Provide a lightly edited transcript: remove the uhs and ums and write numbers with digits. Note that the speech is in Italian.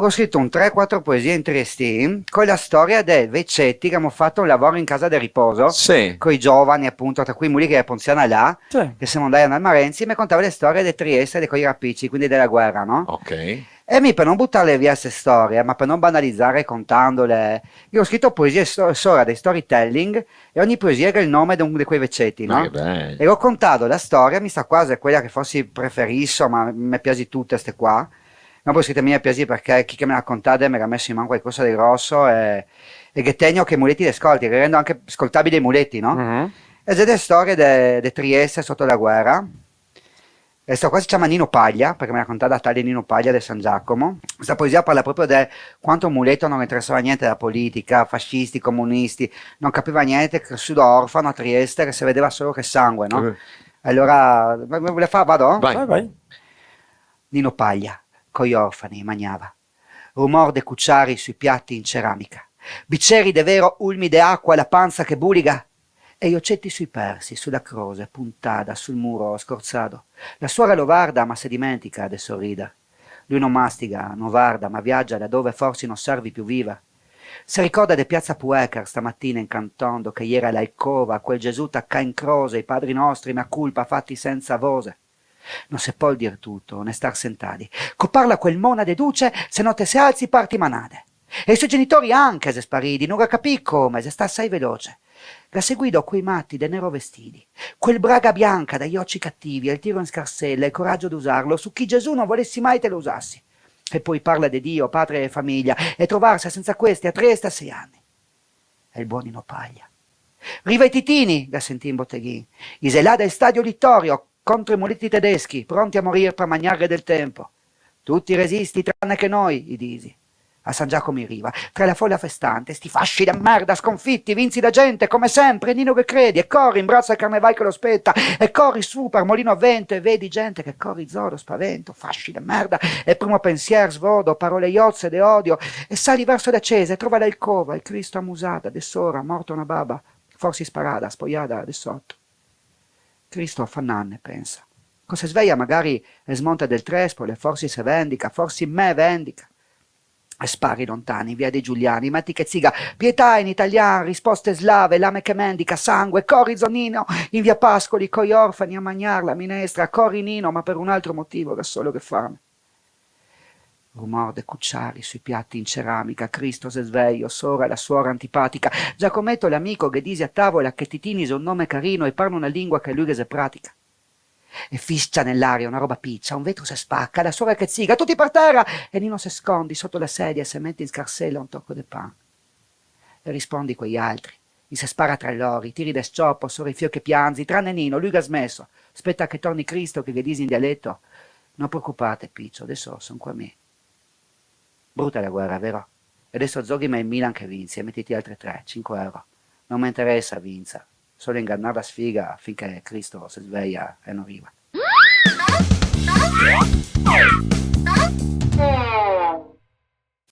Ho scritto un 3-4 poesie in triestine con la storia dei Veccetti che abbiamo fatto un lavoro in casa del riposo Sì, con i giovani, appunto, tra cui Muli che è Ponziana là, Sì. che siamo andati a Marenzi e mi contava le storie di Trieste e dei coi rapicci, quindi della guerra, no? ok. E mi per non buttarle via queste storie, ma per non banalizzare contandole, io ho scritto poesie sopra dei storytelling e ogni poesia era il nome di uno di quei Veccetti, Ma che no? bello. E ho contato la storia, mi sa quasi quella che fossi preferisco, ma mi piace tutte queste qua. Non poi scritte mie piace perché chi che me l'ha raccontate mi ha messo in mano qualcosa di grosso e che tegno che i muletti li ascolti, che rendo anche ascoltabili i muletti, no? Mhm. E sono le storie di Trieste sotto la guerra. E sta qua si chiama Nino Paglia, perché me l'ha raccontata tale Nino Paglia del San Giacomo. Questa poesia parla proprio di quanto Muletto non interessava niente della politica, fascisti, comunisti, non capiva niente, cresciuto orfano a Trieste, che si vedeva solo che sangue, no? Allora, me vuole fare, vado? Vai. Vai, vai. Nino Paglia, coi orfani, mangiava. Rumor de cucciari sui piatti in ceramica. Bicchieri de vero ulmide acqua la panza che buliga. E gli occetti sui persi, sulla croce, puntada, sul muro scorzato. La suora lo guarda, ma si dimentica de sorrida. Lui non mastiga, non guarda, ma viaggia da dove forse non servi più viva. Si ricorda di piazza Puecar stamattina incantando che ieri all'alcova quel Gesù tacca in croce i padri nostri ma culpa fatti senza vose. Non se può dir tutto, ne star sentati. Co parla quel mona de duce, se notte se alzi parti manate. E i suoi genitori anche se spariti, non capì come, se sta assai veloce. La seguido quei matti de nero vestiti, quel braga bianca dagli occhi cattivi, e il tiro in scarsella, il coraggio d'usarlo, su chi Gesù non volessi mai te lo usassi. E poi parla di Dio, padre e famiglia, e trovarsi senza questi a 3 e 6 anni. E il buonino Paglia. Riva i titini, la sentì in botteghin. Iselà del stadio Littorio, contro i muletti tedeschi, pronti a morire per mangiare del tempo. Tutti resisti, tranne che noi, i disi. A San Giacomo in riva, tra la folla festante, sti fasci da merda, sconfitti, vinzi da gente, come sempre, Nino che credi, e corri in braccio al carneval che lo spetta, e corri su per Molino a Vento, e vedi gente che corri zodo, spavento, fasci da merda, e primo pensier, svodo, parole iozze de odio, e sali verso l'acesa, e trova l'alcova, il Cristo ammusata, de sora, morta una baba, forse sparata, spogliata de sotto. Cristo fa nanne, pensa. Cosa sveglia magari e smonta del trespolo, e forse se vendica, forse me vendica. E spari lontani, via dei Giuliani, metti che ziga, pietà in italiano, risposte slave, lame che mendica, sangue, corri Zonino, in via Pascoli, coi orfani a mangiar la minestra, corri Nino, ma per un altro motivo, da solo che fame. Rumor de cucciari sui piatti in ceramica, Cristo se sveglio, sora la suora antipatica, Giacometto l'amico che disi a tavola che Titini è un nome carino e parla una lingua che lui che se pratica. E fiscia nell'aria una roba piccia, un vetro si spacca, la suora che ziga, tutti per terra, e Nino si scondi sotto la sedia e se mette in scarsella un tocco de pan. E rispondi quegli altri, gli si spara tra loro, i tiri da scioppo, sopra i fio che pianzi, tranne Nino, lui che ha smesso, aspetta che torni Cristo che disi in dialetto, non preoccupate piccio, adesso sono qua me. Brutta la guerra, vero? E adesso zoghi ma il Milan che vince, e mettiti altre 3, 5 euro. Non mi interessa vinza, solo ingannare la sfiga finché Cristo si sveglia e non arriva.